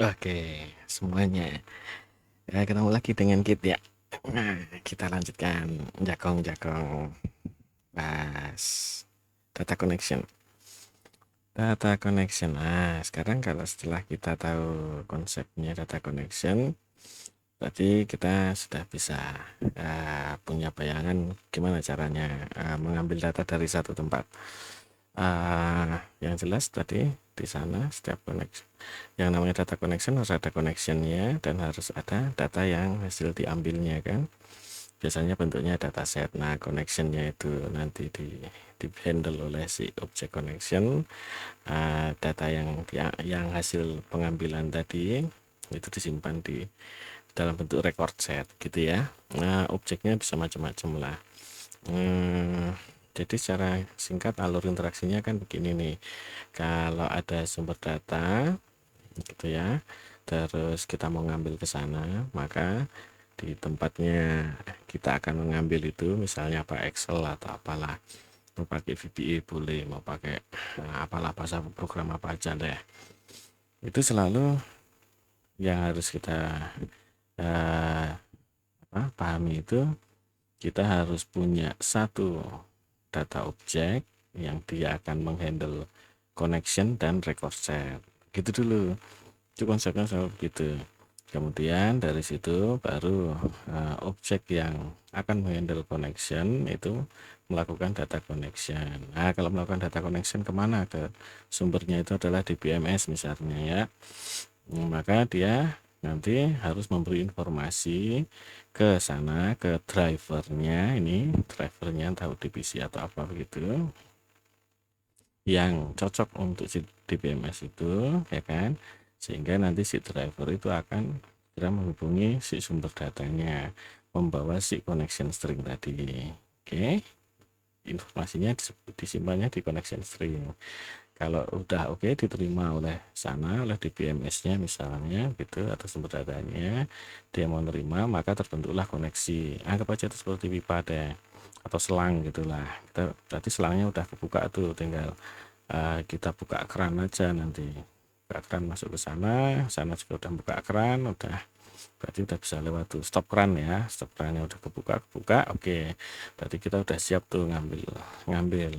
Oke, semuanya. Ketemu lagi dengan Kit ya. Nah, kita lanjutkan jakong-jakong bahas data connection. Data connection. Nah, sekarang kalau setelah kita tahu konsepnya data connection, berarti kita sudah bisa punya bayangan gimana caranya mengambil data dari satu tempat. Yang jelas tadi di sana setiap connection, yang namanya data connection harus ada connectionnya dan harus ada data yang hasil diambilnya kan. Biasanya bentuknya dataset. Nah, connectionnya itu nanti di handle oleh si object connection. Data yang hasil pengambilan tadi itu disimpan di dalam bentuk record set gitu ya. Nah, objeknya bisa macam-macam lah. Jadi secara singkat alur interaksinya kan begini nih. Kalau ada sumber data gitu ya, terus kita mau ngambil ke sana, maka di tempatnya kita akan mengambil itu misalnya apa Excel atau apalah, mau pakai VBA boleh, mau pakai apalah bahasa program apa aja deh. Itu selalu yang harus kita eh, pahami itu, kita harus punya satu data objek yang dia akan menghandle connection dan record set. Gitu dulu. Itu konsepnya selalu begitu. Kemudian dari situ baru objek yang akan menghandle connection itu melakukan data connection. Nah, kalau melakukan data connection kemana? Ke sumbernya itu adalah di BMS misalnya ya. Maka dia nanti harus memberi informasi ke sana, ke drivernya, ini drivernya entah UDPC atau apa begitu, yang cocok untuk si DBMS itu ya kan, sehingga nanti si driver itu akan segera menghubungi si sumber datanya, membawa si connection string tadi. Oke, informasinya disimpannya di connection string. Kalau udah oke diterima oleh sana, oleh DBMS-nya misalnya gitu, atau sumber datanya, dia mau nerima, maka terbentuklah koneksi. Anggap aja itu seperti pipa deh, atau selang gitulah. Kita berarti selangnya udah kebuka tuh, tinggal kita buka keran aja nanti. Buka keran masuk ke sana, sana juga udah buka keran, udah berarti udah bisa lewat tuh stop keran ya, stop kerannya udah kebuka, oke. Berarti kita udah siap tuh ngambil ngambil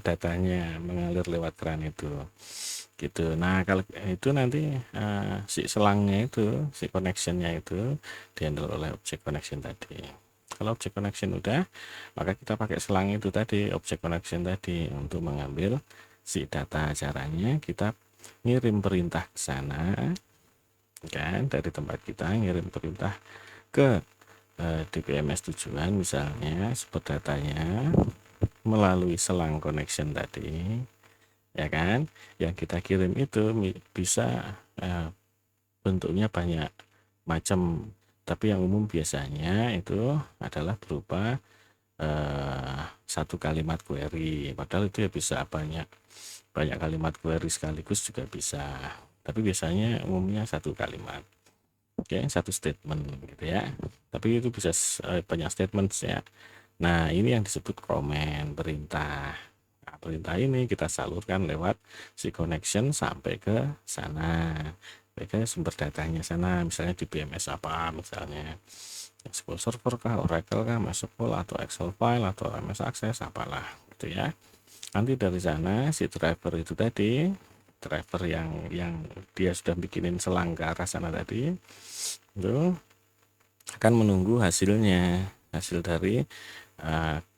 datanya mengalir lewat keran itu gitu. Nah, kalau itu nanti si selangnya itu, si connectionnya itu dihandle oleh object connection tadi. Kalau object connection udah, maka kita pakai selang itu tadi, object connection tadi, untuk mengambil si data. Caranya kita ngirim perintah ke sana kan, dari tempat kita ngirim perintah ke DBMS tujuan misalnya, sumber datanya melalui selang connection tadi ya kan, yang kita kirim itu bisa bentuknya banyak macam, tapi yang umum biasanya itu adalah berupa satu kalimat query, padahal itu ya bisa banyak banyak kalimat query sekaligus juga bisa, tapi biasanya umumnya satu kalimat. Oke, satu statement gitu ya, tapi itu bisa banyak statement ya. Nah, ini yang disebut comment, perintah. Nah, perintah ini kita salurkan lewat si connection sampai ke sana, sampai ke sumber datanya sana, misalnya di BMS apa, misalnya SQL Server kah, Oracle kah, MySQL atau Excel file atau MS Access apalah gitu ya. Nanti dari sana si driver itu tadi, driver yang dia sudah bikinin selang ke arah sana tadi, itu akan menunggu hasilnya, hasil dari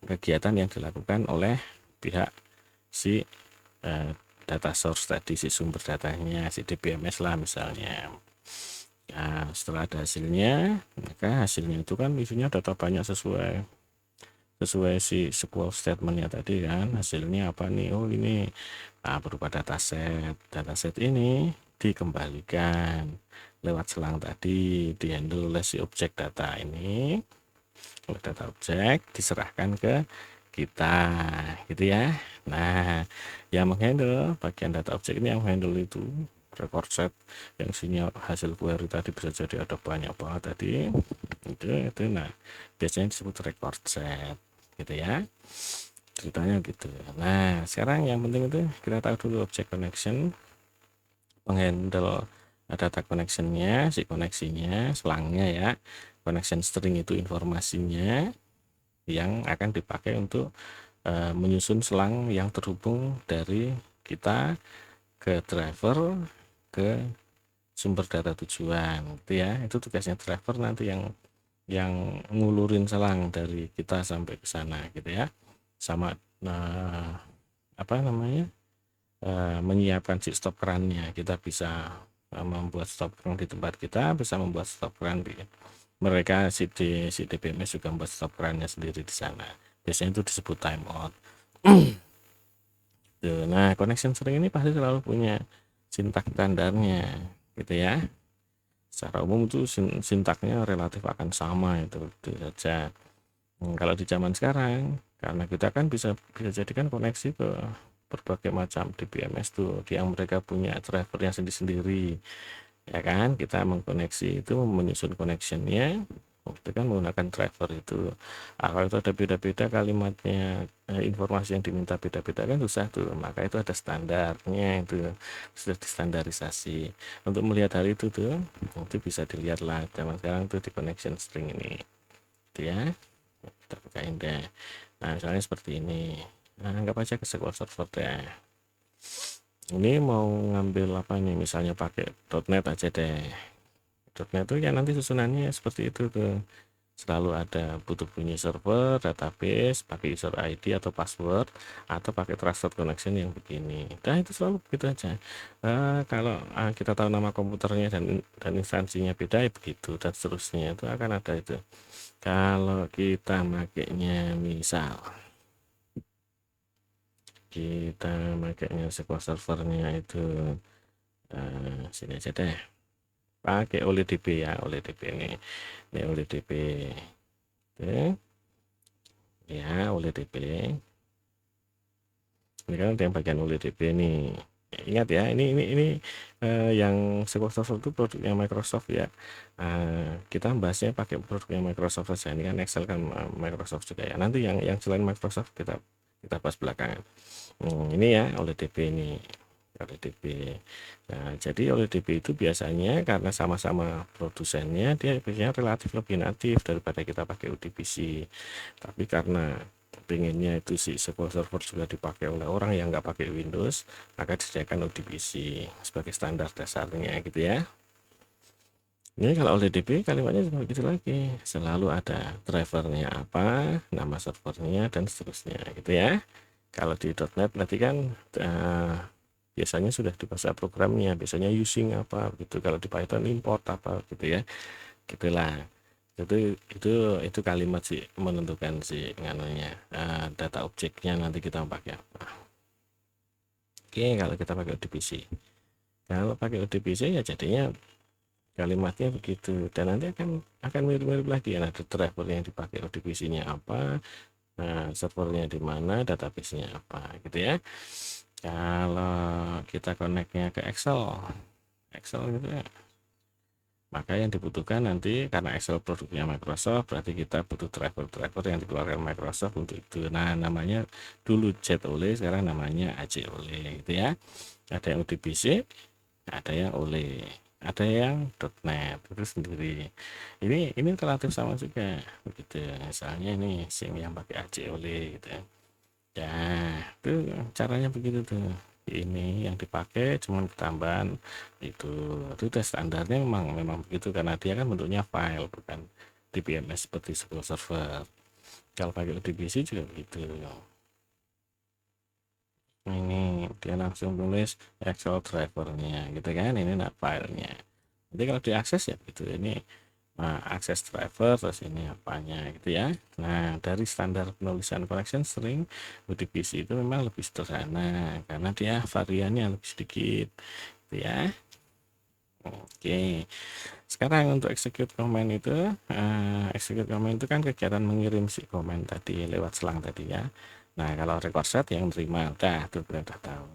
kegiatan yang dilakukan oleh pihak si data source tadi, si sumber datanya, si DBMS lah misalnya. Nah, setelah ada hasilnya, maka hasilnya itu kan isinya data banyak sesuai sesuai si SQL statementnya tadi kan. Hasilnya apa nih? Oh ini berupa dataset. Dataset ini dikembalikan lewat selang tadi, dihandle oleh si objek data ini, oleh data objek, diserahkan ke kita gitu ya. Nah, yang menghandle bagian data objek ini, yang menghandle itu record set, yang isinya hasil query tadi bisa jadi ada banyak banget tadi itu. Nah, biasanya disebut record set gitu ya, ceritanya gitu. Nah, sekarang yang penting itu kita tahu dulu object connection menghandle data connectionnya, si koneksinya, selangnya ya. Connection string itu informasinya yang akan dipakai untuk menyusun selang yang terhubung dari kita ke driver ke sumber data tujuan gitu ya. Itu tugasnya driver nanti yang ngulurin selang dari kita sampai ke sana gitu ya. Sama apa namanya? Menyiapkan si stop kerannya. Kita bisa membuat stop keran di tempat kita, bisa membuat stop keran di mereka si DBMS juga membuat stop kerannya sendiri di sana. Biasanya itu disebut timeout. Nah, connection string ini pasti selalu punya sintak standarnya gitu ya. Secara umum itu sintaknya relatif akan sama itu saja. Kalau di zaman sekarang, karena kita kan bisa jadikan koneksi ke berbagai macam DBMS tuh, yang mereka punya drivernya sendiri-sendiri, ya kan? Kita mengkoneksi itu, menyusun connectionnya, itu kan menggunakan driver itu. Kalau itu ada beda-beda kalimatnya, informasi yang diminta beda-beda kan susah tuh, maka itu ada standarnya, itu sudah distandarisasi. Untuk melihat hal itu tuh, itu bisa dilihat lah zaman sekarang tuh di connection string ini, gitu ya. Kita bukain deh. Nah, misalnya seperti ini. Nah, anggap aja ke SQL Server deh. Ini mau ngambil apa nih? Misalnya pakai .NET aja deh. .NET itu ya nanti susunannya seperti itu tuh. Selalu ada butuh punya server, database, pakai user ID atau password, atau pakai trusted connection yang begini. Nah, itu selalu begitu aja. Kalau kita tahu nama komputernya dan instansinya beda ya begitu, dan seterusnya itu akan ada itu. Kalau kita makainya misal kita makainya SQL servernya itu sini aja deh, pakai OLEDB ya, OLEDB ini OLEDB oke ya, OLEDB ini kan yang bagian OLEDB nih. Ingat ya, ini yang SQL Server itu produknya Microsoft ya. Kita bahasnya pakai produknya Microsoft saja. Ini kan Excel kan Microsoft juga ya. Nanti yang selain Microsoft kita bahas belakangan. Ini ya OLEDB ini. OLEDB. Nah, jadi OLEDB itu biasanya karena sama-sama produsennya, dia biasanya relatif lebih natif daripada kita pakai UDBC. Tapi karena pengennya itu si SQL Server juga dipakai oleh orang yang nggak pakai Windows, maka disediakan ODBC sebagai standar dasarnya gitu ya. Ini kalau OLEDB kalimatnya seperti itu lagi, selalu ada drivernya apa, nama servernya dan seterusnya gitu ya. Kalau di .NET berarti kan biasanya sudah di bahasa programnya, biasanya using apa gitu. Kalau di Python import apa gitu ya, gitulah. Itu kalimat sih menentukan si nganunya, data objeknya nanti kita pakai apa. Oke, kalau kita pakai ODBC, kalau pakai ODBC ya jadinya kalimatnya begitu, dan nanti akan mirip-mirip lagi ya. Ada driver yang dipakai ODBC-nya apa, servernya di mana, database-nya apa gitu ya. Kalau kita connect-nya ke Excel gitu ya, maka yang dibutuhkan nanti karena Excel produknya Microsoft, berarti kita butuh driver yang dikeluarkan Microsoft untuk itu. Nah, namanya dulu JOLE, sekarang namanya AJOLE gitu ya. Ada yang ODBC, ada yang OLE, ada yang .NET itu sendiri. Ini relatif sama juga begitu. Misalnya ini SIM yang pakai AJOLE gitu ya. Ya, itu caranya begitu tuh. Ini yang dipakai cuman tambahan itu udah standarnya memang begitu, karena dia kan bentuknya file bukan DBMS seperti SQL Server. Kalau pakai ODBC juga begitu. Ini dia langsung tulis Excel drivernya gitu kan, ini filenya. Nanti kalau diakses ya gitu, ini akses driver, terus ini apanya gitu ya. Nah, dari standar penulisan connection string, UDBC itu memang lebih sederhana karena dia variannya lebih sedikit gitu ya. Oke, sekarang untuk execute command itu, kan kegiatan mengirim si command tadi lewat selang tadi ya. Nah, kalau record set yang terima udah tuh udah tahu.